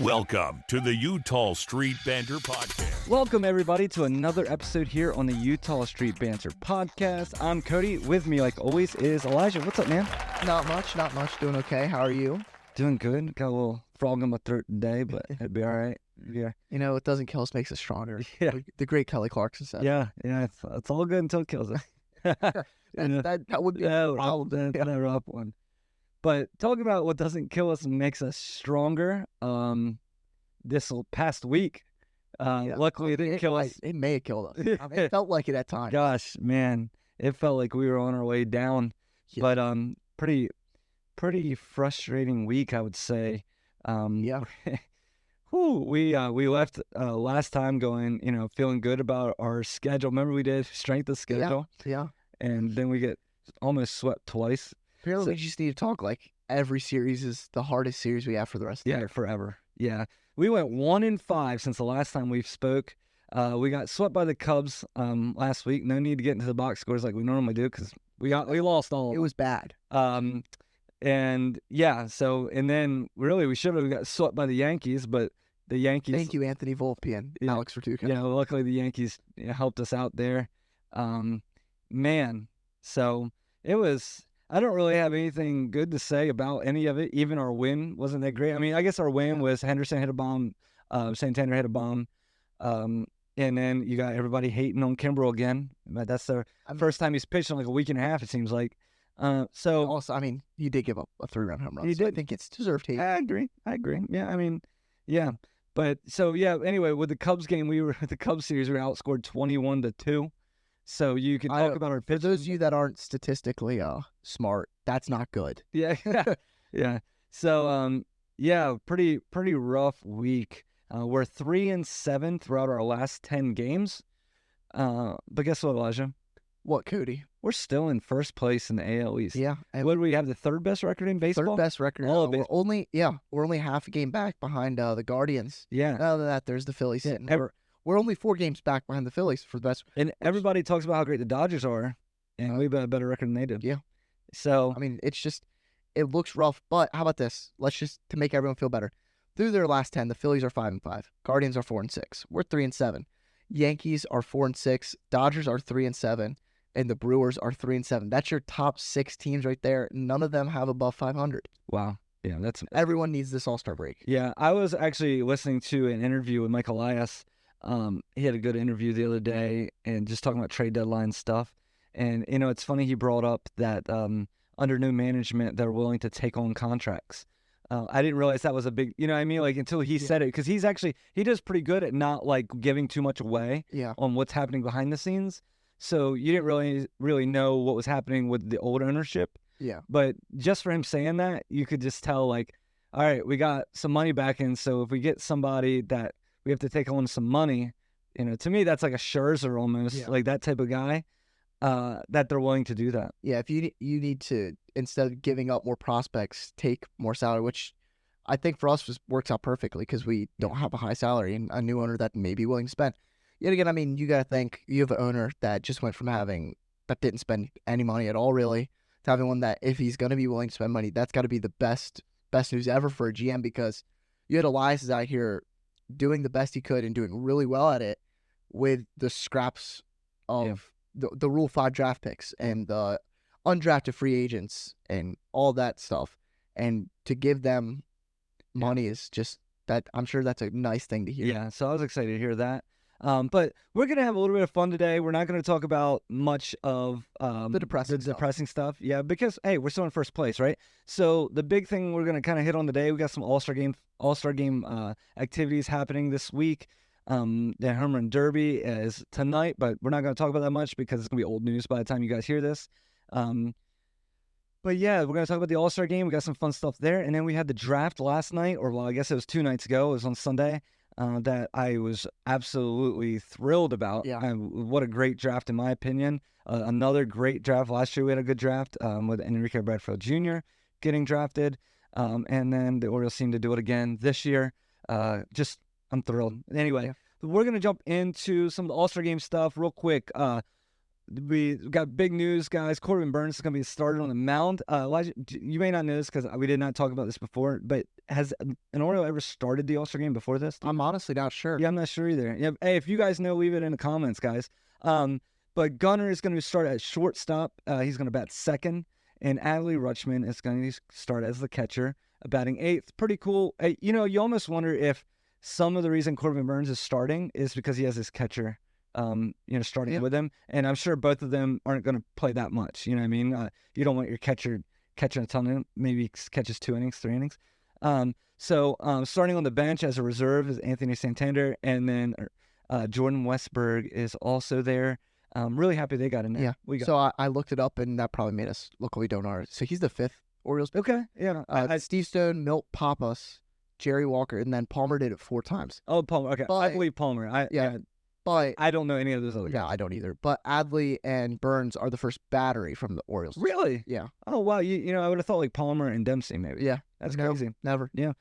Welcome to the Utah Street Banter Podcast. Welcome, everybody, to another episode here on the Utah Street Banter Podcast. I'm Cody. With me, like always, is Elijah. What's up, man? Not much. Doing okay. How are you? Doing good. Got a little frog in my throat today, but it'd be all right. Yeah. You know, it doesn't kill us, makes us stronger. Yeah. The great Kelly Clarkson said. Yeah. It's all good until it kills us. That would be a problem. That's a rough one. But talking about what doesn't kill us and makes us stronger, this past week, luckily it didn't kill us. It may have killed us. I mean, it felt like it at times. Gosh, man, it felt like we were on our way down. Yeah. But pretty frustrating week, I would say. Yeah. We left last time going, feeling good about our schedule. Remember we did strength of schedule? Yeah. And then we get almost swept twice. Apparently, we just need to talk like every series is the hardest series we have for the rest of the year. Forever. Yeah. We went 1-5 since the last time we spoke. We got swept by the Cubs last week. No need to get into the box scores like we normally do because we lost all of them. It was bad. And then really we should have got swept by the Yankees, but the Yankees. Thank you, Anthony Volpe and Alex Verdugo. Yeah, luckily the Yankees helped us out there. So it was. I don't really have anything good to say about any of it. Even our win wasn't that great. I mean, I guess our win was Henderson hit a bomb, Santander hit a bomb, and then you got everybody hating on Kimbrel again. But that's the first time he's pitched in like a week and a half, it seems like. Also, I mean, you did give up a 3-run home run. He did. I think it's deserved hate. I agree. Yeah, I mean, yeah. But anyway, with the Cubs game, the Cubs series, we were outscored 21-2. So you can talk about our pitch. For those of you that aren't statistically smart, that's not good. Yeah. Yeah. So, pretty rough week. We're 3-7 throughout our last 10 games. But guess what, Elijah? What, Cody? We're still in first place in the AL East. Yeah. What do we have? The third best record in baseball? Third best record. We're only half a game back behind the Guardians. Yeah. Other than that, there's the Phillies. Yeah, We're only 4 games back behind the Phillies for the best. And everybody talks about how great the Dodgers are, and we've got a better record than they did. Yeah. So, I mean, it looks rough, but how about this? To make everyone feel better. Through their last 10, the Phillies are 5-5. Guardians are 4-6. We're 3-7. Yankees are 4-6. Dodgers are 3-7. And the Brewers are 3-7. That's your top 6 teams right there. None of them have above 500. Wow. Yeah, everyone needs this All-Star break. Yeah, I was actually listening to an interview with Mike Elias. He had a good interview the other day and just talking about trade deadline stuff. And, it's funny he brought up that under new management, they're willing to take on contracts. I didn't realize that was a big, like until he said it, because he does pretty good at not like giving too much away on what's happening behind the scenes. So you didn't really know what was happening with the old ownership. Yeah. But just for him saying that, you could just tell like, all right, we got some money back in. So if we get somebody that we have to take on some money, to me, that's like a Scherzer almost, like that type of guy, that they're willing to do that. Yeah, if you need to, instead of giving up more prospects, take more salary, which I think for us just works out perfectly because we don't have a high salary and a new owner that may be willing to spend. Yet again, I mean, you got to think you have an owner that just went from that didn't spend any money at all, really, to having one that if he's going to be willing to spend money, that's got to be the best news ever for a GM, because you had Elias out here doing the best he could and doing really well at it with the scraps of the Rule 5 draft picks and the undrafted free agents and all that stuff. And to give them money is just that. I'm sure that's a nice thing to hear. Yeah, so I was excited to hear that. But we're going to have a little bit of fun today. We're not going to talk about much of the depressing stuff. Yeah, because, hey, we're still in first place, right? So the big thing we're going to kind of hit on today, we got some All-Star game activities happening this week. The Home Run Derby is tonight, but we're not going to talk about that much because it's going to be old news by the time you guys hear this. But yeah, we're going to talk about the All-Star game. We got some fun stuff there. And then we had the draft last night, or well, I guess it was 2 nights ago. It was on Sunday. That I was absolutely thrilled about. Yeah. What a great draft, in my opinion. Another great draft. Last year we had a good draft with Enrique Bradfield Jr. getting drafted. And then the Orioles seem to do it again this year. I'm thrilled. Anyway, we're going to jump into some of the All-Star Game stuff real quick. we got big news, guys. Corbin Burns is going to be started on the mound. Elijah, you may not know this because we did not talk about this before, but has an Oriole ever started the All-Star game before this? I'm honestly not sure. Yeah, I'm not sure either. Yeah, hey, if you guys know, leave it in the comments, guys. But Gunnar is going to start at shortstop. He's going to bat second, and Adley Rutschman is going to start as the catcher, batting eighth. Pretty cool. Hey, you know, you almost wonder if some of the reason Corbin Burns is starting is because he has his catcher, starting with him. And I'm sure both of them aren't going to play that much. You know what I mean? You don't want your catcher catching a ton of them. Maybe he catches 2 innings, 3 innings. So starting on the bench as a reserve is Anthony Santander, and then Jordan Westberg is also there. I'm really happy they got in there. Yeah. So I looked it up, and that probably made us look like we don't know. So he's the 5th Orioles. Okay. Yeah. Steve Stone, Milt Pappas, Jerry Walker, and then Palmer did it 4 times. Oh, Palmer. Okay. I believe Palmer. But I don't know any of those other guys. Yeah, I don't either. But Adley and Burns are the first battery from the Orioles. Really? Yeah. Oh, wow. You know, I would have thought like Palmer and Dempsey maybe. Yeah. That's No, crazy. Never. Yeah.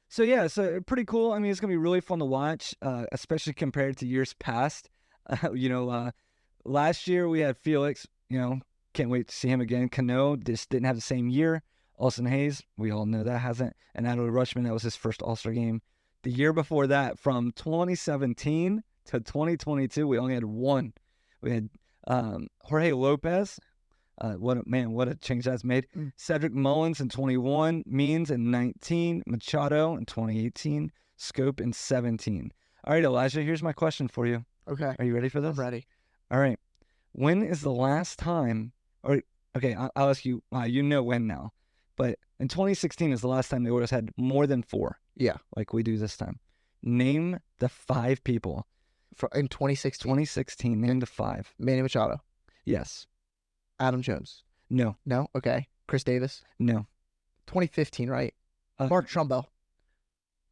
So pretty cool. I mean, it's going to be really fun to watch, especially compared to years past. Last year we had Felix, can't wait to see him again. Cano just didn't have the same year. Austin Hayes, we all know that hasn't. And Adley Rutschman, that was his first All-Star game. The year before that, from 2017 to 2022, we only had one. We had Jorge Lopez. What a change that's made. Cedric Mullins in 21, Means in 19, Machado in 2018, Scope in 17. All right, Elijah, here's my question for you. Okay. Are you ready for this? I'm ready. All right. When is the last time, I'll ask you, you know when now, but in 2016 is the last time the Orioles had more than 4. Yeah. Like we do this time. Name the 5 people. In 2016? 2016, name the 5. Manny Machado. Yes. Adam Jones. No. No? Okay. Chris Davis. No. 2015, right? Mark Trumbo.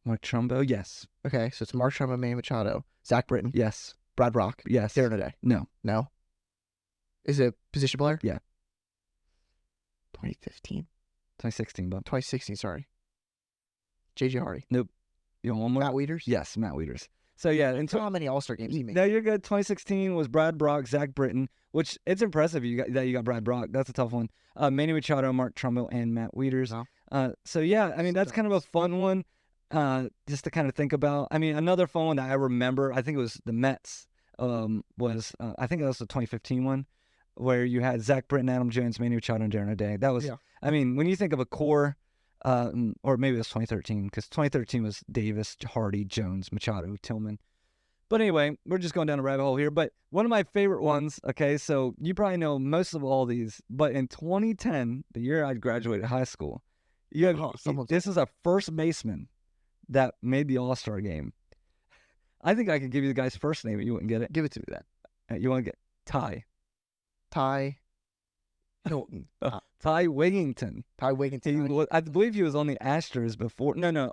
Mark Trumbo, yes. Okay, so it's Mark Trumbo, Manny Machado, Zach Britton. Yes. Brad Brock. Yes. Darren O'Day. No. No? Is it a position player? Yeah. 2015. 2016, Bob. 2016, sorry. J.J. Hardy. Nope. You want one more? Matt Wieters? Yes, Matt Wieters. So, yeah. How many All-Star games he made? No, you're good. 2016 was Brad Brock, Zach Britton, which it's impressive that you got Brad Brock. That's a tough one. Manny Machado, Mark Trumbo, and Matt Wieters. Wow. So, yeah, I mean, that's kind of a fun one just to kind of think about. I mean, another fun one that I remember, I think it was the Mets, I think that was the 2015 one, where you had Zach Britton, Adam Jones, Manny Machado, and Darren O'Day. That was, I mean, when you think of a core, or maybe it was 2013, because 2013 was Davis, Hardy, Jones, Machado, Tillman. But anyway, we're just going down a rabbit hole here. But one of my favorite ones, okay, so you probably know most of all these, but in 2010, the year I graduated high school, this is a first baseman that made the All-Star game. I think I could give you the guy's first name, but you wouldn't get it. Give it to me then. You want to get Ty Hilton. Ty Wigington. Ty Wigington. I believe he was on the Astros before. No.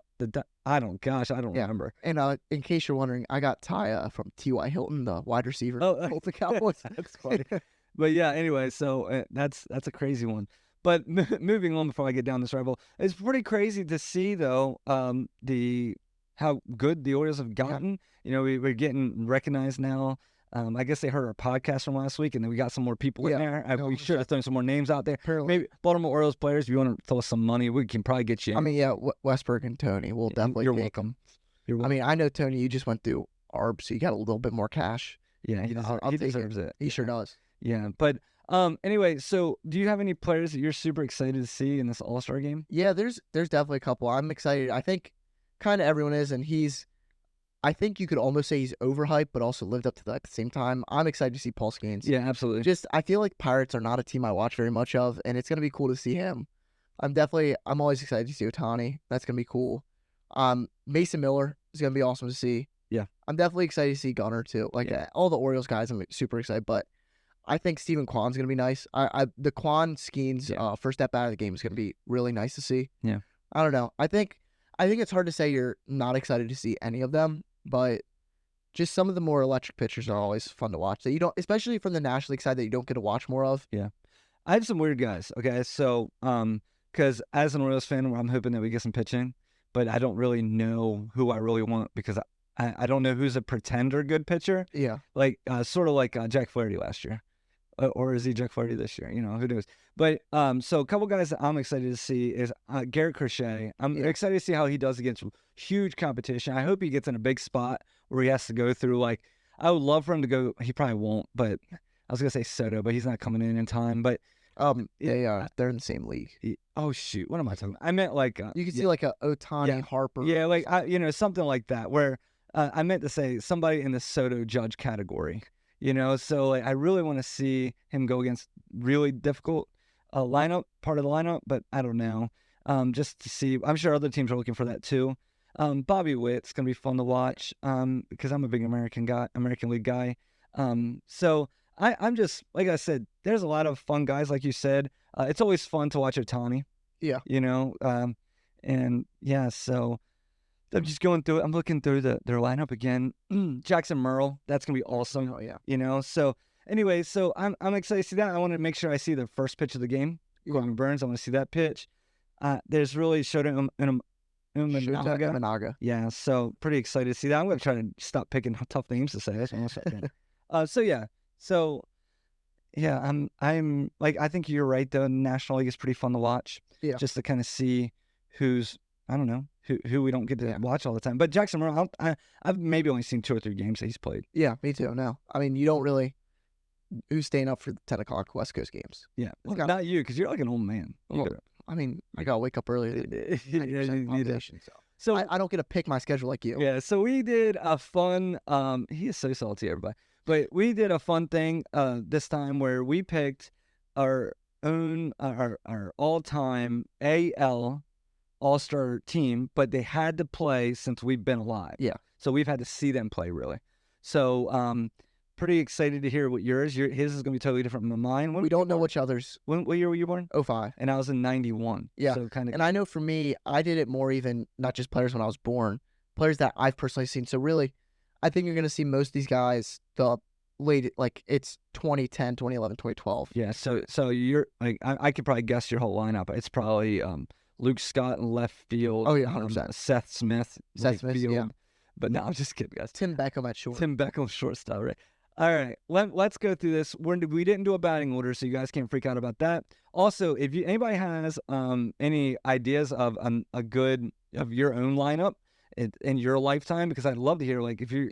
I don't remember. And in case you're wondering, I got Ty from T.Y. Hilton, the wide receiver. Oh, the Cowboys. That's funny. But yeah, anyway, so that's a crazy one. But moving on before I get down this rabbit hole, it's pretty crazy to see though how good the Orioles have gotten. You know, we're getting recognized now. I guess they heard our podcast from last week, and then we got some more people in there. We should have thrown some more names out there. Apparently. Maybe Baltimore Orioles players, if you want to throw us some money, we can probably get you in. I mean, yeah, Westberg and Tony will definitely You're take welcome. I mean, I know, Tony, you just went through ARB, so you got a little bit more cash. Yeah, he deserves it. He sure does. Yeah, but anyway, so do you have any players that you're super excited to see in this All-Star game? Yeah, there's definitely a couple. I'm excited. I think kind of everyone is, and I think you could almost say he's overhyped, but also lived up to that at the same time. I'm excited to see Paul Skeens. Yeah, absolutely. I feel like Pirates are not a team I watch very much of, and it's going to be cool to see him. I'm always excited to see Ohtani. That's going to be cool. Mason Miller is going to be awesome to see. Yeah. I'm definitely excited to see Gunnar, too. All the Orioles guys, I'm super excited, but I think Steven Kwan's going to be nice. The Kwan Skeens first step out of the game is going to be really nice to see. Yeah. I don't know. I think it's hard to say you're not excited to see any of them. But just some of the more electric pitchers are always fun to watch. That you don't, especially from the National League side, that you don't get to watch more of. Yeah, I have some weird guys. Okay, so because as an Orioles fan, I'm hoping that we get some pitching, but I don't really know who I really want because I don't know who's a pretender good pitcher. Yeah, like sort of like Jack Flaherty last year. or is he Jack Flaherty this year? Who knows? But so a couple guys that I'm excited to see is Garrett Crochet. I'm excited to see how he does against huge competition. I hope he gets in a big spot where he has to go through, like, I would love for him to go. He probably won't, but I was gonna say Soto, but he's not coming in time. But they're in the same league. oh shoot, what am I talking about? I meant like You can see like a Ohtani, Harper. Yeah, like something like that. Where I meant to say somebody in the Soto Judge category. So like I really want to see him go against really difficult part of the lineup, but I don't know. Just to see, I'm sure other teams are looking for that too. Bobby Witt's gonna be fun to watch. Because I'm a big American League guy. So I'm just, like I said, there's a lot of fun guys, like you said. It's always fun to watch Ohtani. Yeah. And yeah, so I'm just going through it. I'm looking through their lineup again. Jackson Merle, that's gonna be awesome. Oh yeah. So anyway, so I'm excited to see that. I want to make sure I see the first pitch of the game. Corbin Burns, I want to see that pitch. There's really Shota Imanaga. Yeah, so pretty excited to see that. I'm gonna try to stop picking tough names to say. That's what I'm saying. I'm like, I think you're right though. National League is pretty fun to watch. Yeah. Just to kind of see who's, I don't know, who we don't get to watch all the time. But Jackson Merle, I've maybe only seen 2 or 3 games that he's played. Yeah, me too. No, I mean, you don't really. Who's staying up for the 10 o'clock West Coast games? Yeah, well, not you, because you're like an old man. I mean, I gotta wake up early. So I don't get to pick my schedule like you. Yeah. So we did a fun. He is so salty, everybody. But we did a fun thing this time where we picked our own our all-time AL All-Star team, but they had to play since we've been alive. Yeah. So we've had to see them play, really. So pretty excited to hear what yours. His is going to be totally different from mine. We don't know which others. What year were you born? 05. And I was in 91. Yeah. So kind of. And I know for me, I did it more even, not just players when I was born, players that I've personally seen. So really, I think you're going to see most of these guys the late, like it's 2010, 2011, 2012. Yeah. So you're like, I could probably guess your whole lineup. It's probably Luke Scott in left field. Oh yeah, 100%. Seth Smith. Field. Yeah. But no, I'm just kidding, guys. Tim Beckham at short. Tim Beckham shortstop, right? All right, let's go through this. We didn't do a batting order, so you guys can't freak out about that. Also, if anybody has any ideas of your own lineup in your lifetime, because I'd love to hear, like, if you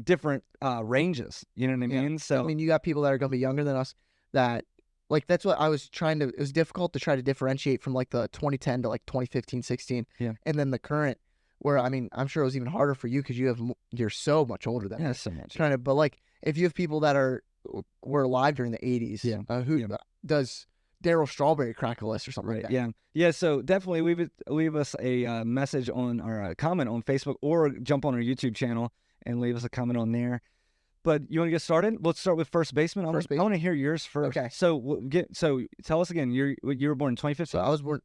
different ranges. You know what I mean? Yeah. So I mean, you got people that are gonna be younger than us that. Like, that's what I was trying to. It was difficult to try to differentiate from like the 2010 to like 2015, 16, and then the current. Where I mean, I'm sure it was even harder for you because you're so much older than me. so much. But like, if you have people that were alive during the 80s, who does Darryl Strawberry crack a list or something like that? Yeah. So definitely leave us a message on or a comment on Facebook, or jump on our YouTube channel and leave us a comment on there. But you want to get started? Let's start with first baseman. I want to hear yours first. Okay. So tell us again. You were born in 2015. So I was born.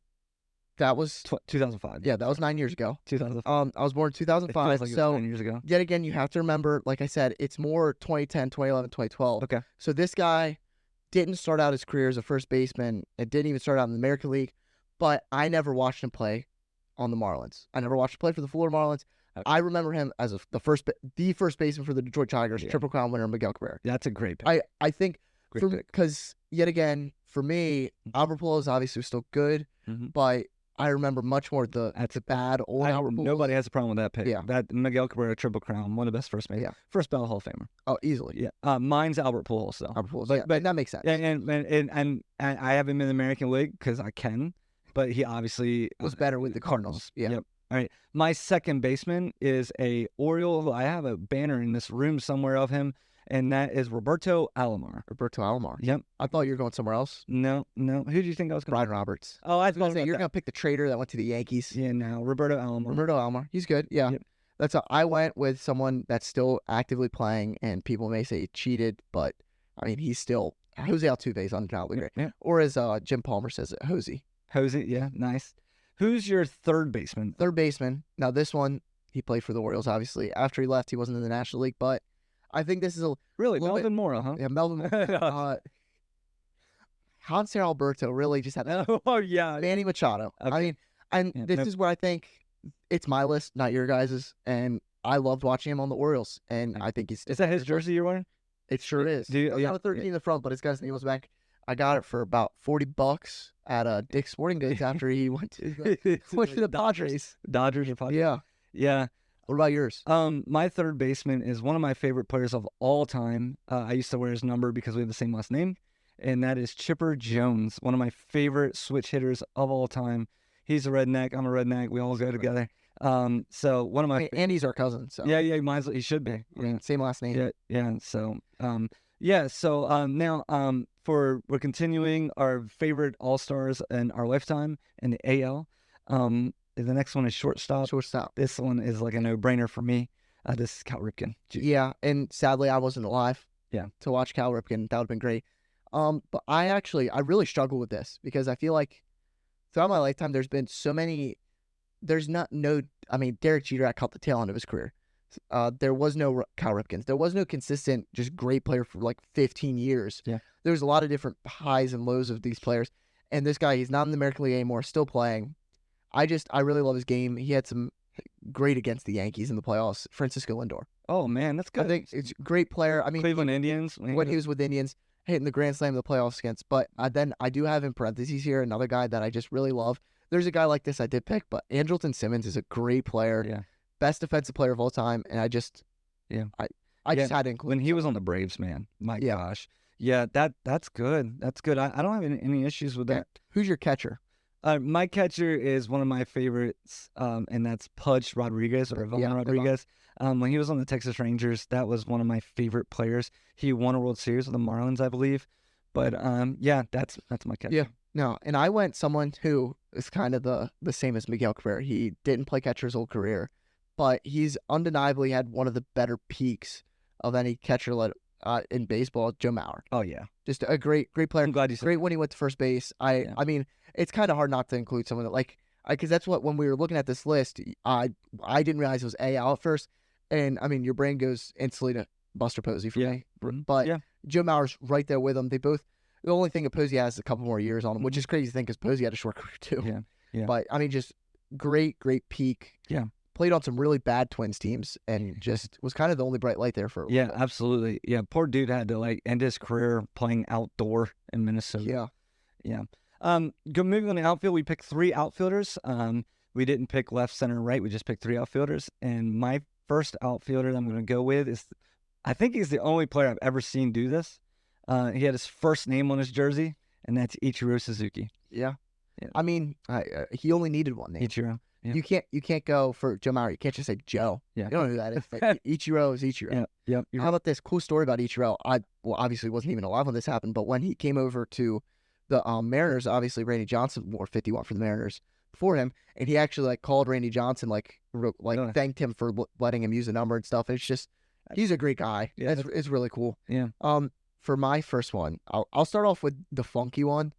That was 2005. Yeah, that was 9 years ago. 2005. I was born in 2005. Like so 9 years ago. Yet again, you have to remember, like I said, it's more 2010, 2011, 2012. Okay. So this guy didn't start out his career as a first baseman. It didn't even start out in the American League. But I never watched him play on the Marlins. I never watched him play for the Florida Marlins. Okay. I remember him as the first baseman for the Detroit Tigers, Triple Crown winner Miguel Cabrera. That's a great pick. I think because yet again for me, Albert Pujols obviously was still good, but I remember much more that's a bad old Albert Pujols. Nobody has a problem with that pick. Yeah. That Miguel Cabrera Triple Crown, one of the best first basemen. Yeah. First ballot Hall of Famer. Oh, easily. Yeah. Mine's Albert Pujols though. Albert Pujols. But that makes sense. And I have him in the American League because I can, but he obviously was better with the Cardinals. Yeah. Yep. All right. My second baseman is a Oriole who I have a banner in this room somewhere of him, and that is Roberto Alomar. Roberto Alomar. Yep. I thought you were going somewhere else. No. Who do you think I was going to? Brian Roberts. Oh, I was going to say you're going to pick the trader that went to the Yankees. Yeah, no. Roberto Alomar. He's good. Yeah. Yep. I went with someone that's still actively playing, and people may say he cheated, but I mean, he's still Jose Altuve's undoubtedly great. Yeah. Or as Jim Palmer says it, Hosey, yeah, nice. Who's your third baseman? Third baseman. Now, this one, he played for the Orioles, obviously. After he left, he wasn't in the National League, but I think this is Melvin Mora, huh? Yeah, Melvin Mora. Hanser Alberto really just had Manny Machado. Okay. I mean, this is where I think it's my list, not your guys's, and I loved watching him on the Orioles, and I think he's... Is that his jersey you're wearing? It sure is. Do you- It's yeah, got a 13 in the front, but it's got his nails back. I got it for about $40 at Dick's Sporting Goods after he went to the Padres. Dodgers or Padres. Yeah. Yeah. What about yours? My third baseman is one of my favorite players of all time. I used to wear his number because we have the same last name, and that is Chipper Jones, one of my favorite switch hitters of all time. He's a redneck. I'm a redneck. We all go together. So one of my Andy's our cousin, so yeah, he should be. Yeah. same last name. Yeah. So now we're continuing our favorite all-stars in our lifetime in the AL. The next one is shortstop. Shortstop. This one is like a no-brainer for me. This is Cal Ripken. Yeah, and sadly I wasn't alive. Yeah. To watch Cal Ripken, that would have been great. But I really struggle with this because I feel like throughout my lifetime there's been so many. Derek Jeter had caught the tail end of his career. There was no Cal Ripkins. There was no consistent, just great player for like 15 years. Yeah. There's a lot of different highs and lows of these players. And this guy, he's not in the American League anymore, still playing. I really love his game. He had some great against the Yankees in the playoffs. Francisco Lindor. Oh, man, that's good. I think it's a great player. I mean, Cleveland Indians. when he was with Indians, hitting the grand slam in the playoffs against. But then I do have in parentheses here another guy that I just really love. There's a guy like this I did pick, but Andrelton Simmons is a great player. Yeah. Best defensive player of all time. And I just just had to include when he was on the Braves, man. My gosh. Yeah, that's good. That's good. I don't have any issues with that. Who's your catcher? My catcher is one of my favorites, and that's Pudge Rodriguez or Ivan Rodriguez. When he was on the Texas Rangers, that was one of my favorite players. He won a World Series with the Marlins, I believe. But that's my catcher. Yeah, no, and I went someone who is kind of the same as Miguel Cabrera. He didn't play catcher his whole career, but he's undeniably had one of the better peaks of any catcher in baseball. Joe Mauer. Oh yeah, just a great player. I'm glad you said great when he went to first base. I mean, it's kind of hard not to include someone that because that's what when we were looking at this list, I didn't realize it was AL at first, and I mean your brain goes instantly to Buster Posey for me, but Joe Mauer's right there with him. They both. The only thing Posey has is a couple more years on him, which is crazy to think because Posey had a short career too. Yeah. But I mean, just great peak. Yeah. Played on some really bad Twins teams and just was kind of the only bright light there for a Yeah, while. absolutely. Yeah, poor dude had to end his career playing outdoor in Minnesota. Yeah. Moving on the outfield, we picked 3 outfielders. We didn't pick left, center, right. We just picked 3 outfielders. And my first outfielder that I'm going to go with is, I think he's the only player I've ever seen do this. He had his first name on his jersey, and that's Ichiro Suzuki. Yeah. I mean, he only needed one name. Ichiro. Yeah. You can't go for Joe Mauer. You can't just say Joe. Yeah. You don't know who that is. Like, Ichiro is Ichiro. Yeah. How about this cool story about Ichiro? Obviously wasn't even alive when this happened, but when he came over to the Mariners, obviously Randy Johnson wore 51 for the Mariners before him, and he actually called Randy Johnson, thanked him for letting him use the number and stuff. It's just he's a great guy. Yeah, it's really cool. Yeah. For my first one, I'll start off with the funky one,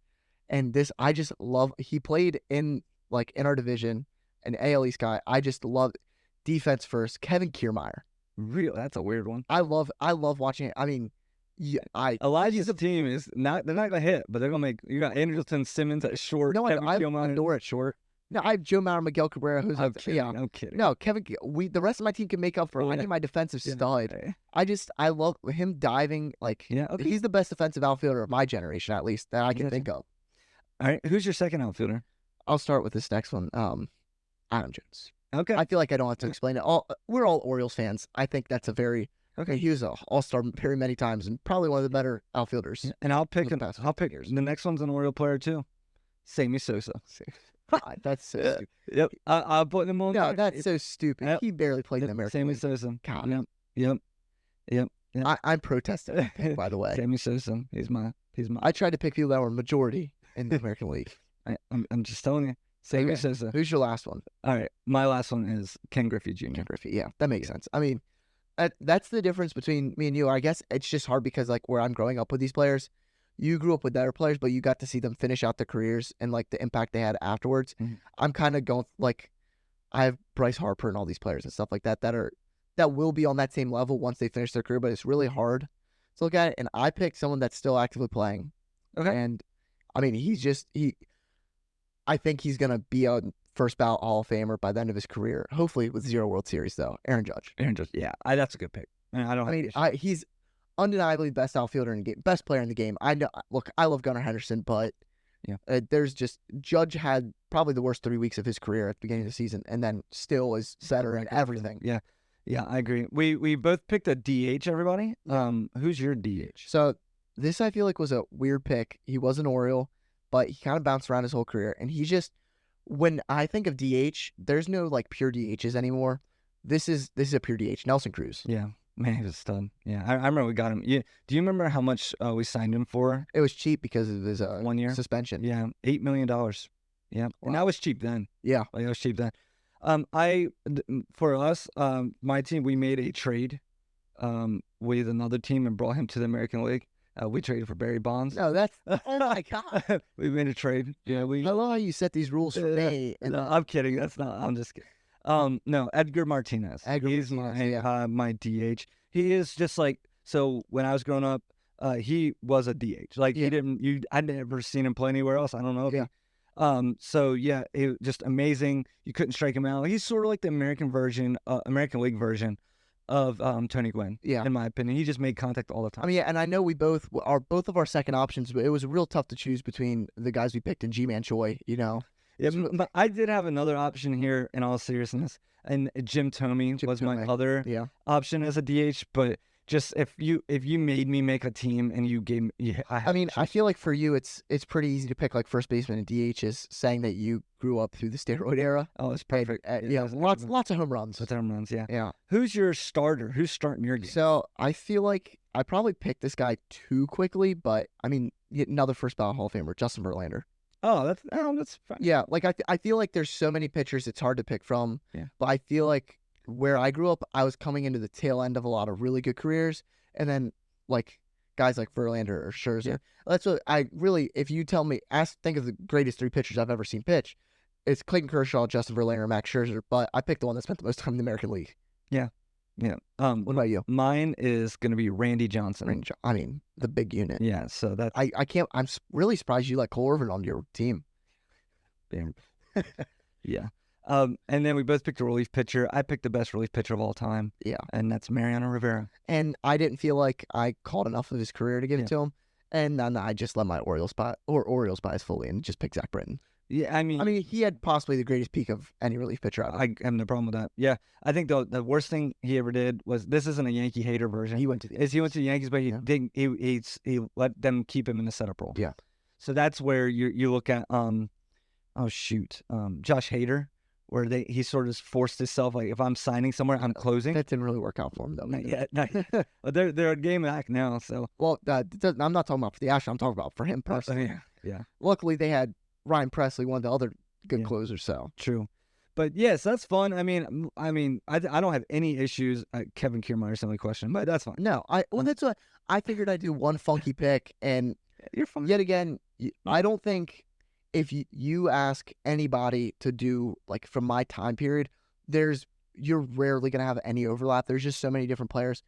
and this I just love. He played in our division, an AL East guy. I just love defense first. Kevin Kiermaier. Really, that's a weird one. I love watching it. I mean, Elijah's team is not. They're not gonna hit, but they're gonna make. You got Andrelton Simmons at short. No, Kevin I have Kiermaier Lindor at short. No, I have Joe Mauer, Miguel Cabrera, who's I'm kidding. No, Kevin. The rest of my team can make up for. I need my defensive stud. I love him diving. He's the best defensive outfielder of my generation, at least that I can think of. All right, who's your second outfielder? I'll start with this next one. Adam Jones. Okay. I feel like I don't have to explain it. We're all Orioles fans. I think that's a very he was an all-star very many times and probably one of the better outfielders. Yeah, and I'll pick the next one's an Oriole player too. Sammy Sosa. God, that's so stupid. Yep. I'll put him on. No, that's so stupid. Yep. He barely played in the American Sammy League. Sosa. God. Yep. I'm protesting that pick, by the way. Sammy Sosa. He's my. I tried to pick people that were majority in the American League. I'm just telling you. Sammy Sosa. Who's your last one? All right. My last one is Ken Griffey Jr. Ken Griffey. Yeah, that makes sense. I mean, that's the difference between me and you. I guess it's just hard because where I'm growing up with these players, you grew up with better players, but you got to see them finish out their careers and the impact they had afterwards. Mm-hmm. I'm kind of going I have Bryce Harper and all these players and stuff like that that will be on that same level once they finish their career, but it's really hard to look at it. And I picked someone that's still actively playing. Okay. And I mean, I think he's gonna be a first ballot Hall of Famer by the end of his career. Hopefully with 0 World Series though. Aaron Judge. Yeah, that's a good pick. undeniably best outfielder in the game, best player in the game. I know. Look, I love Gunnar Henderson, but there's just Judge had probably the worst 3 weeks of his career at the beginning of the season, and then still is better in everything. Yeah, I agree. We both picked a DH. Everybody. Who's your DH? So this I feel like was a weird pick. He was an Oriole, but he kind of bounced around his whole career, and he just when I think of DH, there's no like pure DHs anymore. This is a pure DH. Nelson Cruz. Yeah. Man, he was a stud. Yeah, I remember we got him. Yeah. Do you remember how much we signed him for? It was cheap because of his 1 year suspension. Yeah, $8 million. Yeah, and that was cheap then. Yeah, like that was cheap then. For us, my team, we made a trade with another team and brought him to the American League. We traded for Barry Bonds. No, that's oh my god. We made a trade. Yeah, I love how you set these rules for me. No, I'm kidding. That's not. I'm just kidding. No, Edgar Martinez. He's my DH. He is just like, so when I was growing up, he was a DH. Like I'd never seen him play anywhere else. I don't know. So yeah, it just amazing. You couldn't strike him out. He's sort of like the American League version of Tony Gwynn. Yeah, in my opinion, he just made contact all the time. I mean, and I know we both of our second options, but it was real tough to choose between the guys we picked and G-Man Choi. Yeah, but I did have another option here in all seriousness, and Jim Thome was my other option as a DH. But just if you made me make a team and you gave me, I feel like for you it's pretty easy to pick like first baseman and DHs, saying that you grew up through the steroid era. Oh, it's perfect. Lots of home runs. Yeah. Who's your starter? Who's starting your game? So I feel like I probably picked this guy too quickly, but I mean, another first ballot Hall of Famer, Justin Verlander. Oh, that's fine. Yeah, like I feel like there's so many pitchers it's hard to pick from. Yeah. But I feel like where I grew up, I was coming into the tail end of a lot of really good careers, and then like guys like Verlander or Scherzer. Yeah. That's what I really. If you tell me, think of the greatest 3 pitchers I've ever seen pitch, it's Clayton Kershaw, Justin Verlander, Max Scherzer. But I picked the one that spent the most time in the American League. Yeah. What about you? Mine is going to be Randy Johnson. I mean, the big unit. Yeah. So that I can't. I'm really surprised you let Cole Irvin on your team. Damn. Yeah. And then we both picked a relief pitcher. I picked the best relief pitcher of all time. Yeah. And that's Mariano Rivera. And I didn't feel like I called enough of his career to give it to him. And then I just let my Orioles bias fully and just picked Zach Britton. Yeah, I mean, he had possibly the greatest peak of any relief pitcher. I have no problem with that. Yeah, I think the worst thing he ever did was, this isn't a Yankee hater version. He went to the Yankees, but he let them keep him in the setup role. Yeah. So that's where you look at Josh Hader, where he sort of forced himself, like, if I'm signing somewhere, I'm closing. That didn't really work out for him though. Not yet. They're a game back now. So I'm not talking about for the Astros. I'm talking about for him personally. Yeah. Luckily, they had Ryan Presley, one of the other good closers. So true, but yes, that's fun. I mean, I don't have any issues. Kevin Kiermaier's the only question, but that's fine. No, that's what I figured. I'd do one funky pick, and you're fine. Yet again, I don't think if you ask anybody to do like from my time period, you're rarely gonna have any overlap. There's just so many different players,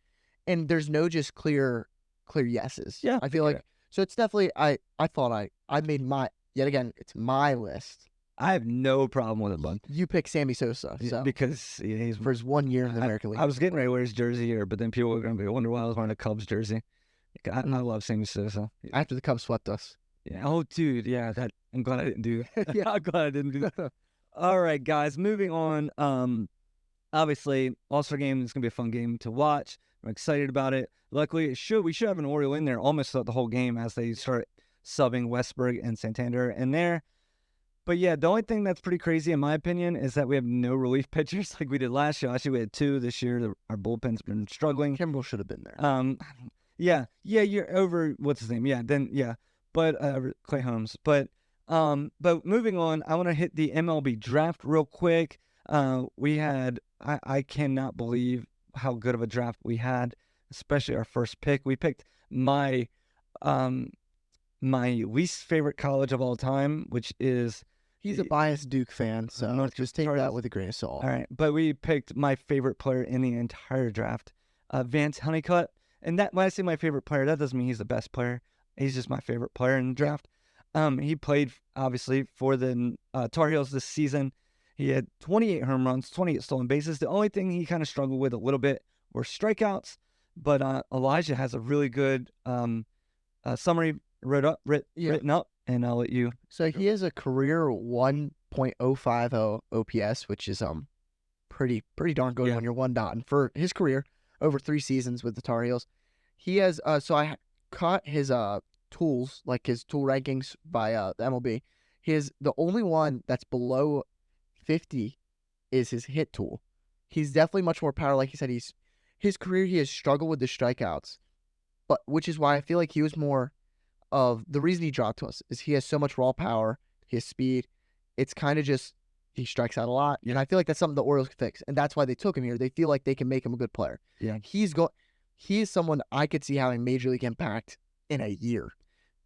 and there's no just clear yeses. Yeah, I feel like so. It's definitely I thought I made my. Yet again, it's my list. I have no problem with it, bud. You pick Sammy Sosa. Because he's for his 1 year in the American League. I was getting ready to wear his jersey here, but then people were going to wonder why I was wearing a Cubs jersey. I love Sammy Sosa. After the Cubs swept us. Yeah. Oh, dude. Yeah. I'm glad I didn't do that. Yeah, I'm glad I didn't do that. All right, guys. Moving on. Obviously, All-Star Game is going to be a fun game to watch. I'm excited about it. Luckily, we should have an Oriole in there almost throughout the whole game as they start subbing Westberg and Santander in there. But yeah, the only thing that's pretty crazy in my opinion is that we have no relief pitchers like we did last year. Actually, we had 2 this year. Our bullpen's been struggling. Kimbrel should have been there. Yeah, you're over, what's his name? But Clay Holmes. But moving on, I want to hit the MLB draft real quick. We had, I cannot believe how good of a draft we had, especially our first pick. We picked my least favorite college of all time, which is... He's a biased Duke fan, so just take that with a grain of salt. All right, but we picked my favorite player in the entire draft, Vance Honeycutt. And that, when I say my favorite player, that doesn't mean he's the best player. He's just my favorite player in the draft. He played, obviously, for the Tar Heels this season. He had 28 home runs, 28 stolen bases. The only thing he kind of struggled with a little bit were strikeouts. But Elijah has a really good summary written up, and I'll let you. So he has a career 1.050 OPS, which is pretty darn good Yeah. when you're one dot. And for his career over 3 seasons with the Tar Heels, he has so I caught his tools, like his tool rankings by the MLB. The only one that's below 50 is his hit tool. He's definitely much more power. Like he said, his career he has struggled with the strikeouts, but which is why I feel like he was more of the reason he dropped to us is he has so much raw power, he has speed. It's kind of just he strikes out a lot, and I feel like that's something the Orioles can fix, and that's why they took him here. They feel like they can make him a good player. Yeah. He is someone I could see having major league impact in a year.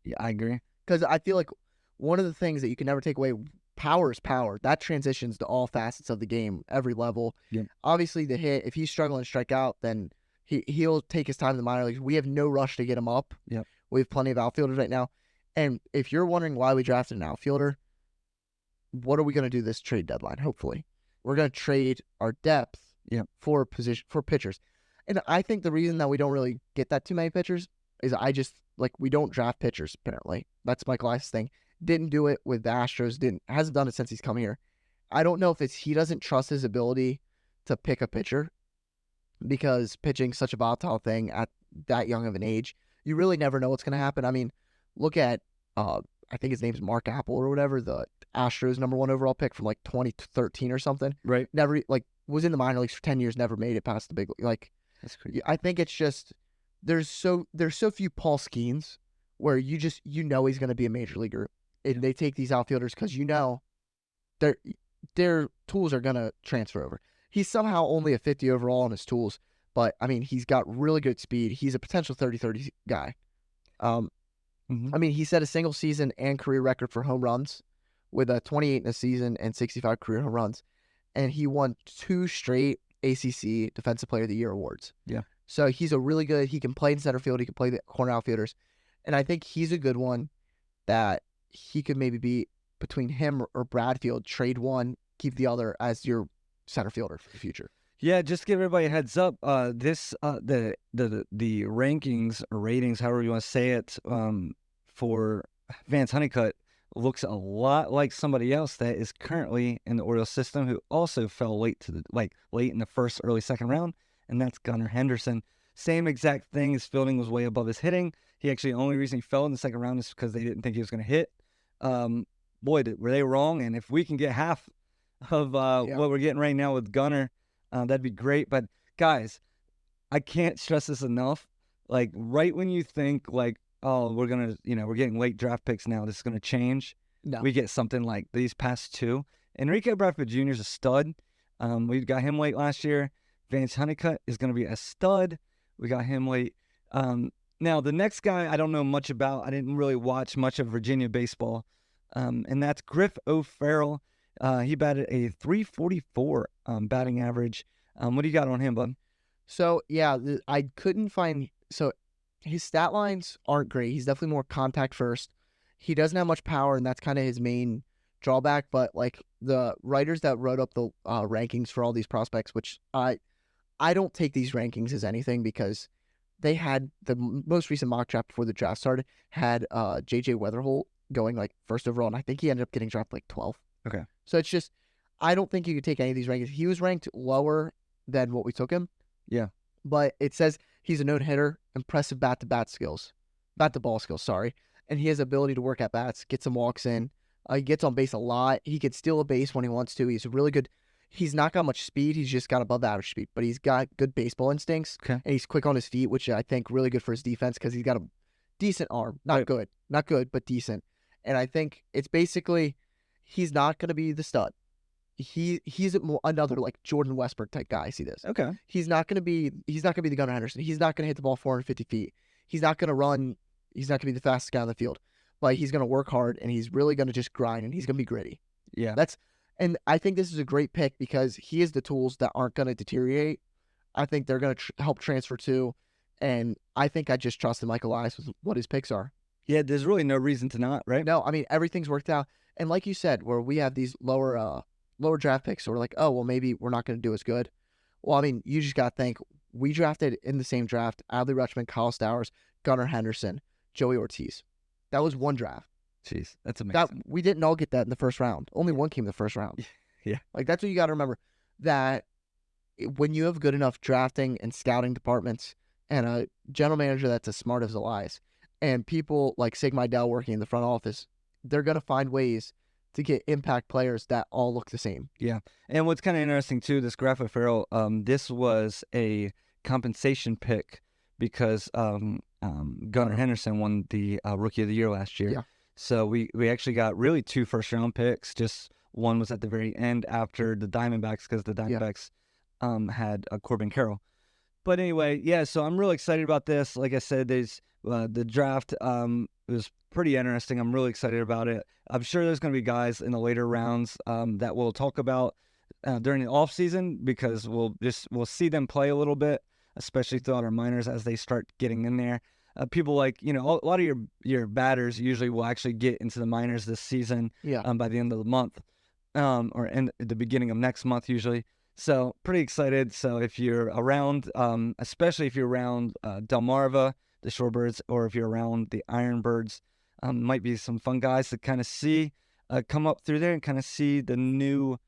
Yeah, I agree. Because I feel like one of the things that you can never take away, power is power. That transitions to all facets of the game, every level. Yeah. Obviously, the hit, if he's struggling to strike out, then he'll take his time in the minor leagues. We have no rush to get him up. Yep. We have plenty of outfielders right now. And if you're wondering why we drafted an outfielder, what are we going to do this trade deadline? Hopefully, we're going to trade our depth for pitchers. And I think the reason that we don't really get that too many pitchers is we don't draft pitchers, apparently. That's Michael Elias's thing. Didn't do it with the Astros, hasn't done it since he's come here. I don't know if it's he doesn't trust his ability to pick a pitcher because pitching's such a volatile thing at that young of an age. You really never know what's going to happen. I mean, look at, I think his name's Mark Apple or whatever, the Astros #1 overall pick from like 2013 or something. Right. Never, was in the minor leagues for 10 years, never made it past the big league. That's crazy. I think it's just, there's so few Paul Skeens where you know he's going to be a major leaguer. And they take these outfielders because their tools are going to transfer over. He's somehow only a 50 overall on his tools, but I mean, he's got really good speed. He's a potential 30-30 guy. I mean, he set a single season and career record for home runs with a 28 in a season and 65 career home runs. And he won 2 straight ACC Defensive Player of the Year awards. Yeah. So he's he can play in center field. He can play the corner outfielders. And I think he's a good one that he could maybe be between him or Bradfield, trade one, keep the other as your center fielder for the future. Yeah, just give everybody a heads up. The rankings or ratings, however you want to say it, for Vance Honeycutt looks a lot like somebody else that is currently in the Orioles system who also fell late in the first, early second round, and that's Gunnar Henderson. Same exact thing. His fielding was way above his hitting. The only reason he fell in the second round is because they didn't think he was going to hit. Boy, were they wrong. And if we can get half of what we're getting right now with Gunnar, that'd be great. But guys, I can't stress this enough. Like right when you think oh, we're getting late draft picks now, this is going to change. No. We get something like these past 2. Enrique Bradford Jr. is a stud. We got him late last year. Vance Honeycutt is going to be a stud. We got him late. Now, the next guy I don't know much about. I didn't really watch much of Virginia baseball, and that's Griff O'Farrell. He batted a .344 batting average. What do you got on him, bud? So, yeah, I couldn't find – so his stat lines aren't great. He's definitely more contact first. He doesn't have much power, and that's kind of his main drawback. But, the writers that wrote up the rankings for all these prospects, which I don't take these rankings as anything because – they had the most recent mock draft before the draft started had J.J. Weatherholt going first overall, and I think he ended up getting drafted 12. Okay. So it's just, I don't think you could take any of these rankings. He was ranked lower than what we took him. Yeah. But it says he's a no-hitter, impressive bat-to-ball skills, sorry. And he has ability to work at bats, get some walks in. He gets on base a lot. He can steal a base when he wants to. He's really good. He's not got much speed. He's just got above average speed, but he's got good baseball instincts. Okay. And he's quick on his feet, which I think really good for his defense because he's got a decent arm. Not good, but decent. And I think it's basically he's not going to be the stud. He's another Jordan Westbrook type guy. I see this. Okay. He's not going to be the Gunnar Henderson. He's not going to hit the ball 450 feet. He's not going to run. He's not going to be the fastest guy on the field, but he's going to work hard and he's really going to just grind and he's going to be gritty. Yeah. And I think this is a great pick because he has the tools that aren't going to deteriorate. I think they're going to help transfer too. And I think I just trusted Michael Elias with what his picks are. Yeah, there's really no reason to not, right? No, I mean, everything's worked out. And like you said, where we have these lower draft picks, so we're like, oh, well, maybe we're not going to do as good. Well, I mean, you just got to think we drafted in the same draft Adley Rutschman, Kyle Stowers, Gunnar Henderson, Joey Ortiz. That was one draft. Jeez, that's amazing. That we didn't all get that in the first round. Only one came in the first round. Yeah. Like, that's what you got to remember. That when you have good enough drafting and scouting departments and a general manager that's as smart as Elias and people like Sig Mejdal working in the front office, they're going to find ways to get impact players that all look the same. Yeah. And what's kind of interesting, too, this Graphic Farrell, this was a compensation pick because Gunnar Henderson won the Rookie of the Year last year. Yeah. So we actually got really 2 first-round picks. Just one was at the very end after the Diamondbacks because the Diamondbacks had Corbin Carroll. But anyway, yeah, so I'm really excited about this. Like I said, there's the draft was pretty interesting. I'm really excited about it. I'm sure there's going to be guys in the later rounds that we'll talk about during the offseason because we'll see them play a little bit, especially throughout our minors as they start getting in there. People like, a lot of your batters usually will actually get into the minors this season by the end of the month or in the beginning of next month usually. So pretty excited. So if you're around, especially if you're around Delmarva, the Shorebirds, or if you're around the Ironbirds, might be some fun guys to kind of see come up through there and kind of see the new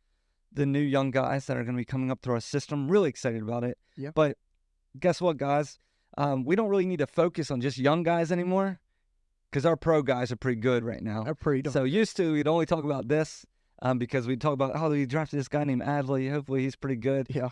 young guys that are going to be coming up through our system. Really excited about it. Yeah. But guess what, guys? We don't really need to focus on just young guys anymore because our pro guys are pretty good right now. They're pretty. So used to, we'd only talk about this because we'd talk about, we drafted this guy named Adley. Hopefully he's pretty good. Yeah.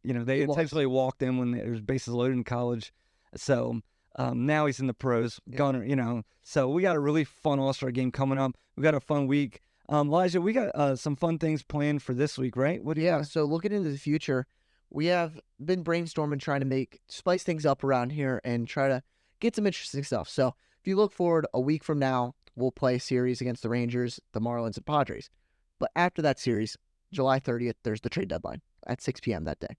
They intentionally walked in when there was bases loaded in college. So now he's in the pros. Gunner, so we got a really fun All-Star game coming up. We got a fun week. Elijah, we got some fun things planned for this week, right? So looking into the future, we have been brainstorming trying to spice things up around here and try to get some interesting stuff. So if you look forward a week from now, we'll play a series against the Rangers, the Marlins, and Padres. But after that series, July 30th, there's the trade deadline at 6 p.m. that day.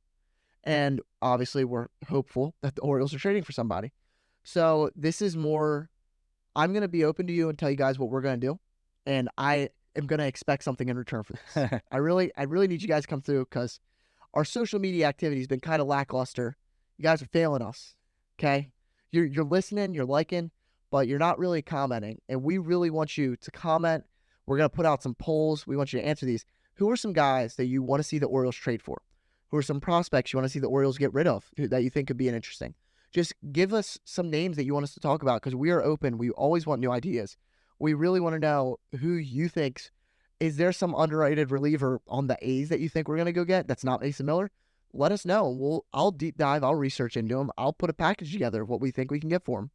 And obviously we're hopeful that the Orioles are trading for somebody. So this is more, I'm going to be open to you and tell you guys what we're going to do. And I am going to expect something in return for this. I really need you guys to come through because our social media activity has been kind of lackluster. You guys are failing us, okay? You're listening, you're liking, but you're not really commenting. And we really want you to comment. We're going to put out some polls. We want you to answer these. Who are some guys that you want to see the Orioles trade for? Who are some prospects you want to see the Orioles get rid of that you think could be interesting? Just give us some names that you want us to talk about because we are open. We always want new ideas. We really want to know who you think. Is there some underrated reliever on the A's that you think we're going to go get that's not Mason Miller? Let us know. I'll deep dive. I'll research into him. I'll put a package together of what we think we can get for him.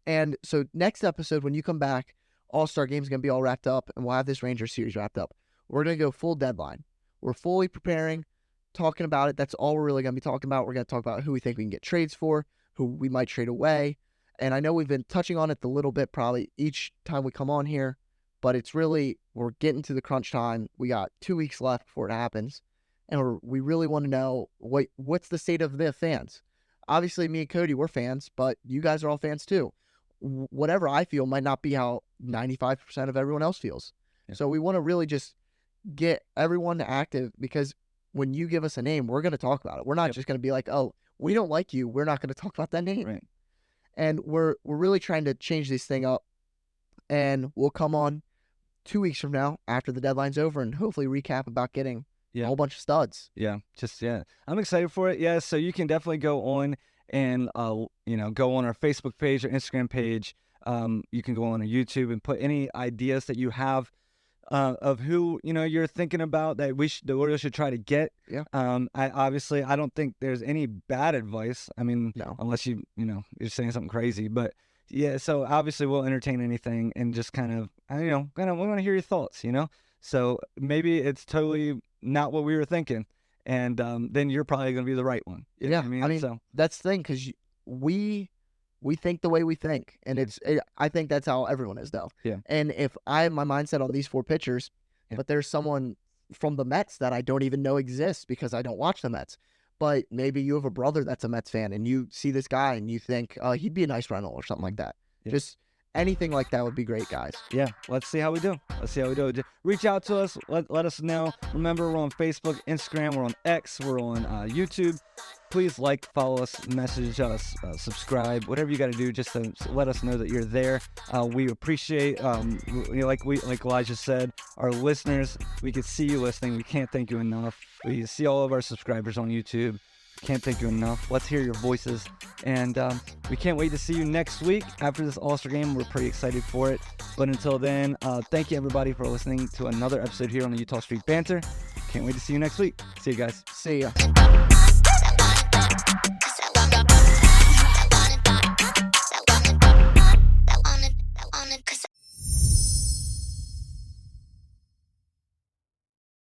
And so next episode, when you come back, All-Star Game is going to be all wrapped up, and we'll have this Rangers series wrapped up. We're going to go full deadline. We're fully preparing, talking about it. That's all we're really going to be talking about. We're going to talk about who we think we can get trades for, who we might trade away. And I know we've been touching on it a little bit probably each time we come on here, but it's really, we're getting to the crunch time. We got 2 weeks left before it happens. And we really want to know what's the state of the fans. Obviously, me and Cody, we're fans, but you guys are all fans too. Whatever I feel might not be how 95% of everyone else feels. Yeah. So we want to really just get everyone active because when you give us a name, we're going to talk about it. We're not just going to be like, oh, we don't like you. We're not going to talk about that name. Right. And we're really trying to change this thing up. And we'll come on 2 weeks from now after the deadline's over and hopefully recap about getting a whole bunch of studs. Yeah. I'm excited for it. Yeah. So you can definitely go on and, go on our Facebook page or Instagram page. You can go on our YouTube and put any ideas that you have of who, you're thinking about that the Orioles should try to get. Yeah. I don't think there's any bad advice. I mean, no. Unless you're saying something crazy, but yeah, so obviously we'll entertain anything and just kind of, we want to hear your thoughts, So maybe it's totally not what we were thinking. And then you're probably going to be the right one. Yeah. So that's the thing because we think the way we think. And I think that's how everyone is, though. Yeah. And if I have my mindset on these 4 pitchers, but there's someone from the Mets that I don't even know exists because I don't watch the Mets. But maybe you have a brother that's a Mets fan and you see this guy and you think he'd be a nice rental or something like that. Yeah. Just anything like that would be great, guys. Yeah, let's see how we do. Reach out to us. Let us know. Remember, we're on Facebook, Instagram, we're on X, we're on YouTube. please like, follow us, message us, subscribe, whatever you got to do just to let us know that you're there. We appreciate, like Elijah said, our listeners. We can see you listening. We can't thank you enough. We see all of our subscribers on YouTube. Can't thank you enough. Let's hear your voices. And we can't wait to see you next week after this All-Star game. We're pretty excited for it. But until then, thank you everybody for listening to another episode here on the Utah Street Banter. Can't wait to see you next week. See you guys. See ya.